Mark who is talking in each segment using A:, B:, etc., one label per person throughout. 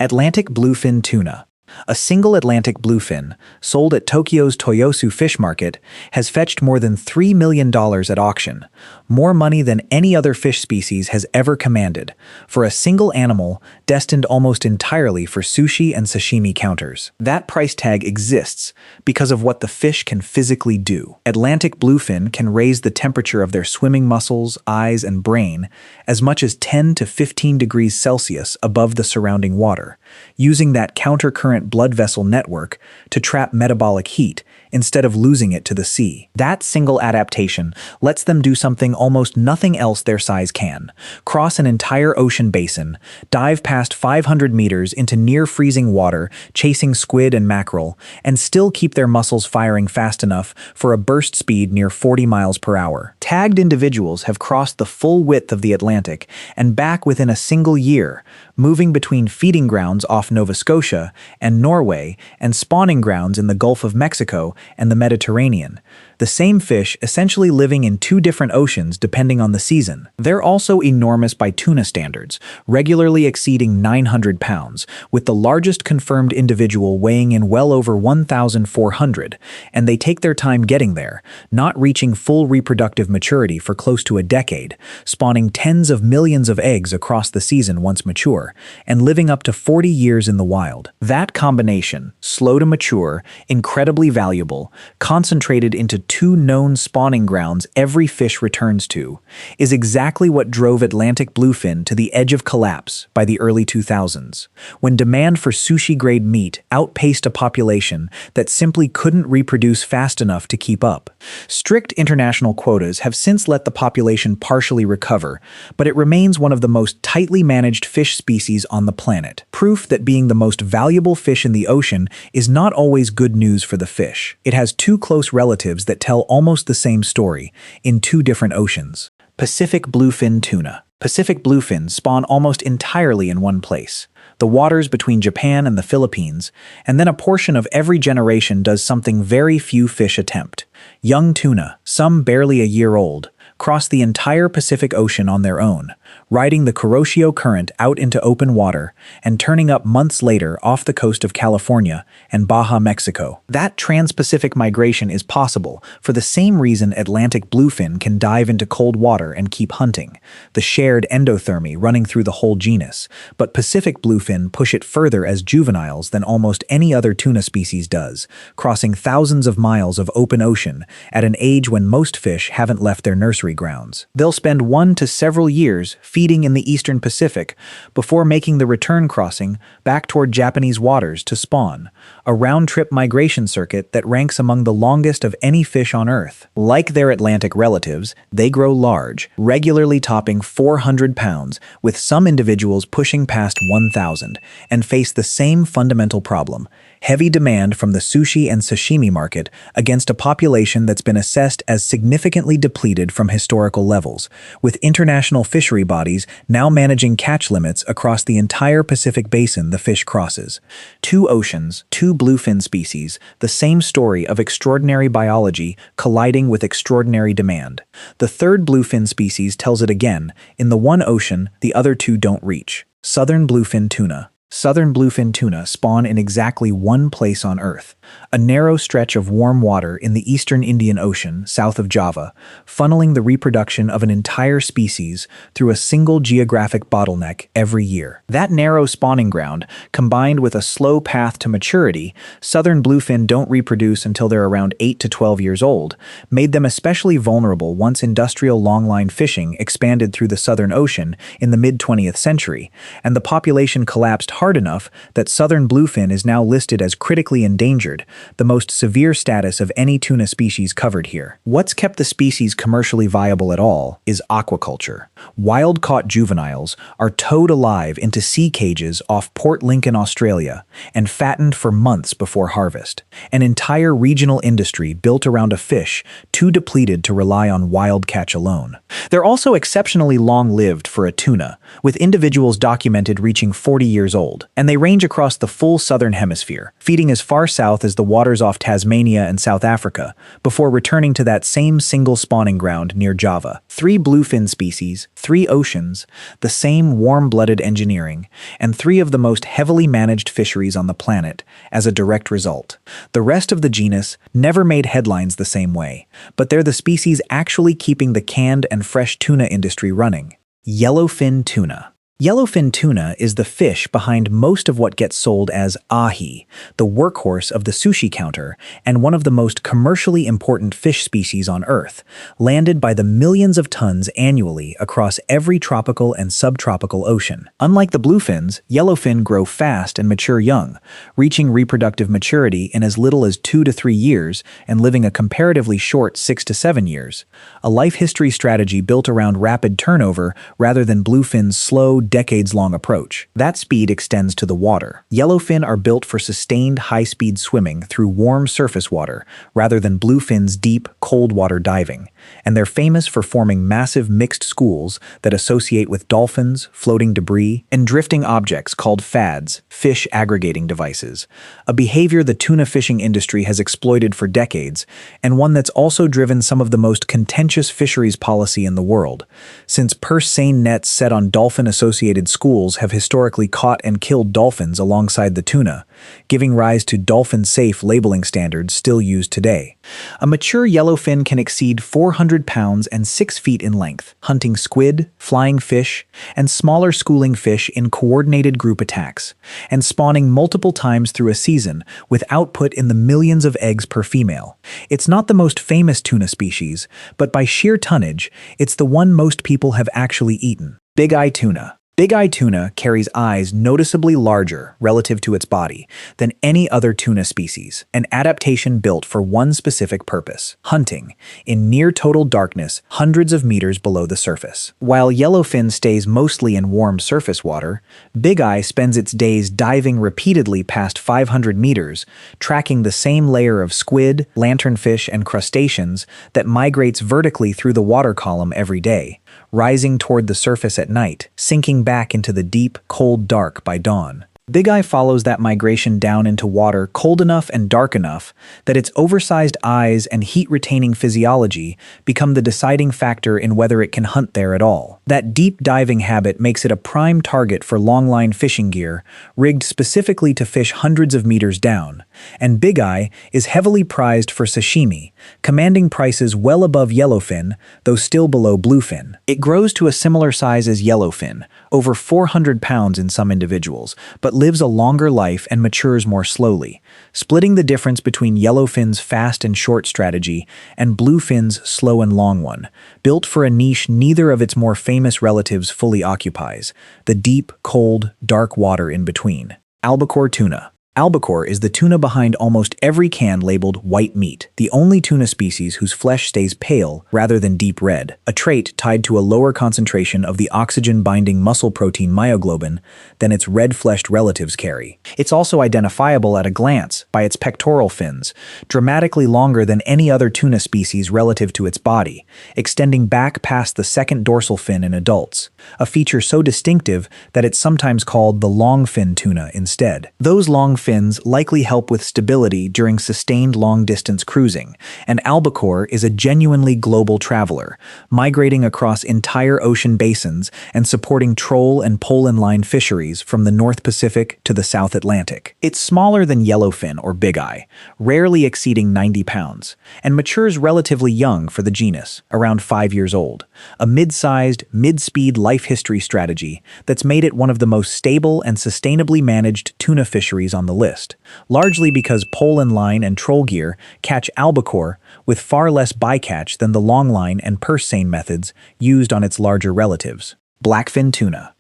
A: Atlantic bluefin tuna. A single Atlantic bluefin, sold at Tokyo's Toyosu Fish Market, has fetched more than $3 million at auction, more money than any other fish species has ever commanded, for a single animal destined almost entirely for sushi and sashimi counters. That price tag exists because of what the fish can physically do. Atlantic bluefin can raise the temperature of their swimming muscles, eyes, and brain as much as 10 to 15 degrees Celsius above the surrounding water, using that countercurrent blood vessel network to trap metabolic heat instead of losing it to the sea. That single adaptation lets them do something almost nothing else their size can: cross an entire ocean basin, dive past 500 meters into near-freezing water, chasing squid and mackerel, and still keep their muscles firing fast enough for a burst speed near 40 miles per hour. Tagged individuals have crossed the full width of the Atlantic and back within a single year, moving between feeding grounds off Nova Scotia and Norway and spawning grounds in the Gulf of Mexico and the Mediterranean. The same fish essentially living in two different oceans depending on the season. They're also enormous by tuna standards, regularly exceeding 900 pounds, with the largest confirmed individual weighing in well over 1,400, and they take their time getting there, not reaching full reproductive maturity for close to a decade, spawning tens of millions of eggs across the season once mature, and living up to 40 years in the wild. That combination, slow to mature, incredibly valuable, concentrated into two known spawning grounds every fish returns to, is exactly what drove Atlantic bluefin to the edge of collapse by the early 2000s, when demand for sushi-grade meat outpaced a population that simply couldn't reproduce fast enough to keep up. Strict international quotas have since let the population partially recover, but it remains one of the most tightly managed fish species on the planet. Proof that being the most valuable fish in the ocean is not always good news for the fish. It has two close relatives that tell almost the same story, in two different oceans. Pacific bluefin tuna. Pacific bluefins spawn almost entirely in one place, the waters between Japan and the Philippines, and then a portion of every generation does something very few fish attempt. Young tuna, some barely a year old, cross the entire Pacific Ocean on their own, riding the Kuroshio Current out into open water and turning up months later off the coast of California and Baja, Mexico. That trans-Pacific migration is possible for the same reason Atlantic bluefin can dive into cold water and keep hunting, the shared endothermy running through the whole genus, but Pacific bluefin push it further as juveniles than almost any other tuna species does, crossing thousands of miles of open ocean at an age when most fish haven't left their nursery grounds. They'll spend 1 to several years feeding in the eastern Pacific before making the return crossing back toward Japanese waters to spawn, a round-trip migration circuit that ranks among the longest of any fish on Earth. Like their Atlantic relatives, they grow large, regularly topping 400 pounds, with some individuals pushing past 1,000, and face the same fundamental problem: heavy demand from the sushi and sashimi market against a population that's been assessed as significantly depleted from historical levels, with international fishery bodies now managing catch limits across the entire Pacific basin the fish crosses. Two oceans, two bluefin species, the same story of extraordinary biology colliding with extraordinary demand. The third bluefin species tells it again: in the one ocean, the other two don't reach. Southern bluefin tuna. Southern bluefin tuna spawn in exactly one place on Earth, a narrow stretch of warm water in the eastern Indian Ocean, south of Java, funneling the reproduction of an entire species through a single geographic bottleneck every year. That narrow spawning ground, combined with a slow path to maturity, southern bluefin don't reproduce until they're around 8 to 12 years old, made them especially vulnerable once industrial longline fishing expanded through the Southern Ocean in the mid-20th century, and the population collapsed hard enough that southern bluefin is now listed as critically endangered, the most severe status of any tuna species covered here. What's kept the species commercially viable at all is aquaculture. Wild-caught juveniles are towed alive into sea cages off Port Lincoln, Australia, and fattened for months before harvest. An entire regional industry built around a fish too depleted to rely on wild catch alone. They're also exceptionally long-lived for a tuna, with individuals documented reaching 40 years old. old, and they range across the full southern hemisphere, feeding as far south as the waters off Tasmania and South Africa, before returning to that same single spawning ground near Java. 3 bluefin species, 3 oceans, the same warm-blooded engineering, and 3 of the most heavily managed fisheries on the planet as a direct result. The rest of the genus never made headlines the same way, but they're the species actually keeping the canned and fresh tuna industry running. Yellowfin tuna. Yellowfin tuna is the fish behind most of what gets sold as ahi, the workhorse of the sushi counter and one of the most commercially important fish species on Earth, landed by the millions of tons annually across every tropical and subtropical ocean. Unlike the bluefins, yellowfin grow fast and mature young, reaching reproductive maturity in as little as 2 to 3 years and living a comparatively short 6 to 7 years, a life history strategy built around rapid turnover rather than bluefin's slow, decades-long approach. That speed extends to the water. Yellowfin are built for sustained high-speed swimming through warm surface water rather than bluefin's deep, cold water diving, and they're famous for forming massive mixed schools that associate with dolphins, floating debris, and drifting objects called fads, fish aggregating devices, a behavior the tuna fishing industry has exploited for decades, and one that's also driven some of the most contentious fisheries policy in the world, since purse-seine nets set on dolphin-associated schools have historically caught and killed dolphins alongside the tuna, giving rise to dolphin-safe labeling standards still used today. A mature yellowfin can exceed 400 pounds and 6 feet in length, hunting squid, flying fish, and smaller schooling fish in coordinated group attacks, and spawning multiple times through a season with output in the millions of eggs per female. It's not the most famous tuna species, but by sheer tonnage, it's the one most people have actually eaten. Bigeye tuna. Bigeye tuna carries eyes noticeably larger relative to its body than any other tuna species, an adaptation built for one specific purpose: hunting, in near-total darkness hundreds of meters below the surface. While yellowfin stays mostly in warm surface water, Bigeye spends its days diving repeatedly past 500 meters, tracking the same layer of squid, lanternfish, and crustaceans that migrates vertically through the water column every day, rising toward the surface at night, sinking back into the deep, cold dark by dawn. Bigeye follows that migration down into water cold enough and dark enough that its oversized eyes and heat-retaining physiology become the deciding factor in whether it can hunt there at all. That deep diving habit makes it a prime target for longline fishing gear, rigged specifically to fish hundreds of meters down, and Bigeye is heavily prized for sashimi, commanding prices well above yellowfin, though still below bluefin. It grows to a similar size as yellowfin, over 400 pounds in some individuals, but lives a longer life and matures more slowly, splitting the difference between yellowfin's fast and short strategy and bluefin's slow and long one, built for a niche neither of its more famous relatives fully occupies: the deep, cold, dark water in between. Albacore tuna. Albacore is the tuna behind almost every can labeled white meat, the only tuna species whose flesh stays pale rather than deep red, a trait tied to a lower concentration of the oxygen-binding muscle protein myoglobin than its red-fleshed relatives carry. It's also identifiable at a glance by its pectoral fins, dramatically longer than any other tuna species relative to its body, extending back past the second dorsal fin in adults, a feature so distinctive that it's sometimes called the longfin tuna instead. Those long fins likely help with stability during sustained long-distance cruising, and albacore is a genuinely global traveler, migrating across entire ocean basins and supporting troll and pole-in-line fisheries from the North Pacific to the South Atlantic. It's smaller than yellowfin or bigeye, rarely exceeding 90 pounds, and matures relatively young for the genus, around 5 years old, a mid-sized, mid-speed life history strategy that's made it one of the most stable and sustainably managed tuna fisheries on the list, largely because pole-in-line and troll gear catch albacore with far less bycatch than the longline and purse-seine methods used on its larger relatives. Blackfin tuna.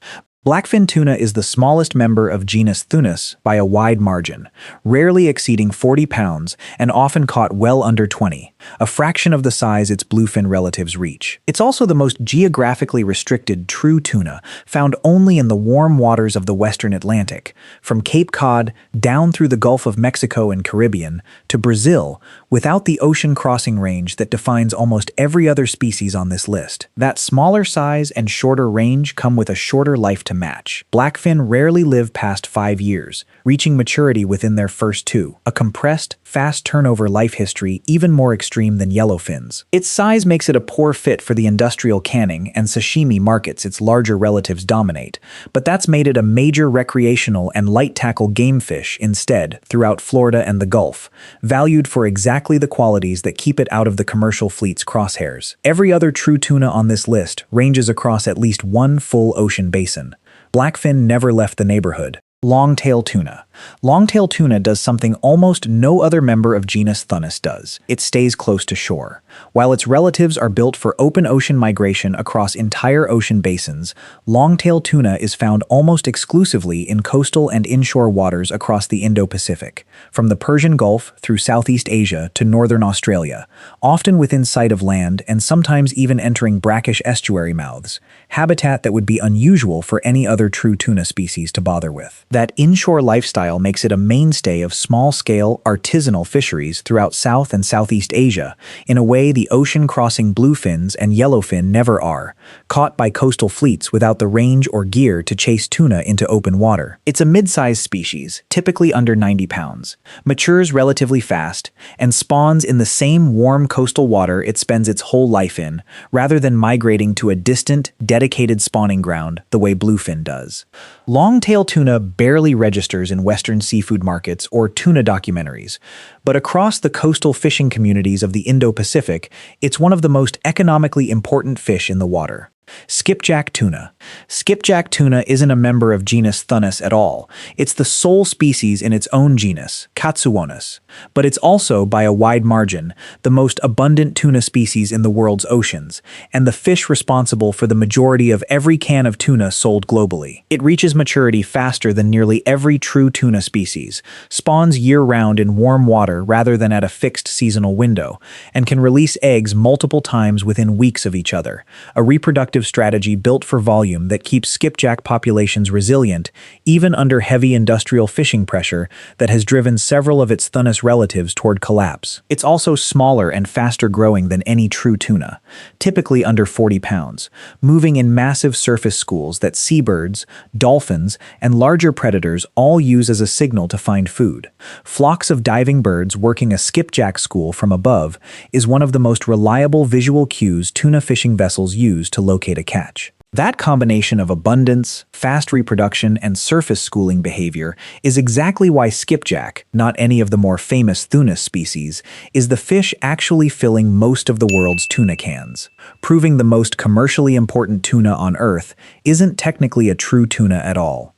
A: Blackfin tuna is the smallest member of genus Thunus by a wide margin, rarely exceeding 40 pounds and often caught well under 20, a fraction of the size its bluefin relatives reach. It's also the most geographically restricted true tuna, found only in the warm waters of the western Atlantic, from Cape Cod down through the Gulf of Mexico and Caribbean to Brazil, without the ocean crossing range that defines almost every other species on this list. That smaller size and shorter range come with a shorter life to to match. Blackfin rarely live past 5 years, reaching maturity within their first 2. A compressed, fast turnover life history even more extreme than yellowfins. Its size makes it a poor fit for the industrial canning and sashimi markets its larger relatives dominate, but that's made it a major recreational and light tackle game fish instead throughout Florida and the Gulf, valued for exactly the qualities that keep it out of the commercial fleet's crosshairs. Every other true tuna on this list ranges across at least one full ocean basin. Blackfin never left the neighborhood. Longtail tuna. Longtail tuna does something almost no other member of genus Thunus does. It stays close to shore. While its relatives are built for open ocean migration across entire ocean basins, longtail tuna is found almost exclusively in coastal and inshore waters across the Indo-Pacific, from the Persian Gulf through Southeast Asia to northern Australia, often within sight of land and sometimes even entering brackish estuary mouths, habitat that would be unusual for any other true tuna species to bother with. That inshore lifestyle makes it a mainstay of small-scale, artisanal fisheries throughout South and Southeast Asia, in a way the ocean-crossing bluefins and yellowfin never are, caught by coastal fleets without the range or gear to chase tuna into open water. It's a mid-sized species, typically under 90 pounds, matures relatively fast, and spawns in the same warm coastal water it spends its whole life in, rather than migrating to a distant, dedicated spawning ground the way bluefin does. Longtail tuna barely registers in Western seafood markets or tuna documentaries, but across the coastal fishing communities of the Indo-Pacific, it's one of the most economically important fish in the water. Skipjack tuna. Skipjack tuna isn't a member of genus Thunus at all. It's the sole species in its own genus, Katsuonus. But it's also, by a wide margin, the most abundant tuna species in the world's oceans, and the fish responsible for the majority of every can of tuna sold globally. It reaches maturity faster than nearly every true tuna species, spawns year-round in warm water rather than at a fixed seasonal window, and can release eggs multiple times within weeks of each other, a reproductive strategy built for volume that keeps skipjack populations resilient even under heavy industrial fishing pressure that has driven several of its Thunus relatives toward collapse. It's also smaller and faster growing than any true tuna, typically under 40 pounds, moving in massive surface schools that seabirds, dolphins, and larger predators all use as a signal to find food. Flocks of diving birds working a skipjack school from above is one of the most reliable visual cues tuna fishing vessels use to locate a catch. That combination of abundance, fast reproduction, and surface schooling behavior is exactly why skipjack, not any of the more famous Thunus species, is the fish actually filling most of the world's tuna cans, proving the most commercially important tuna on Earth isn't technically a true tuna at all.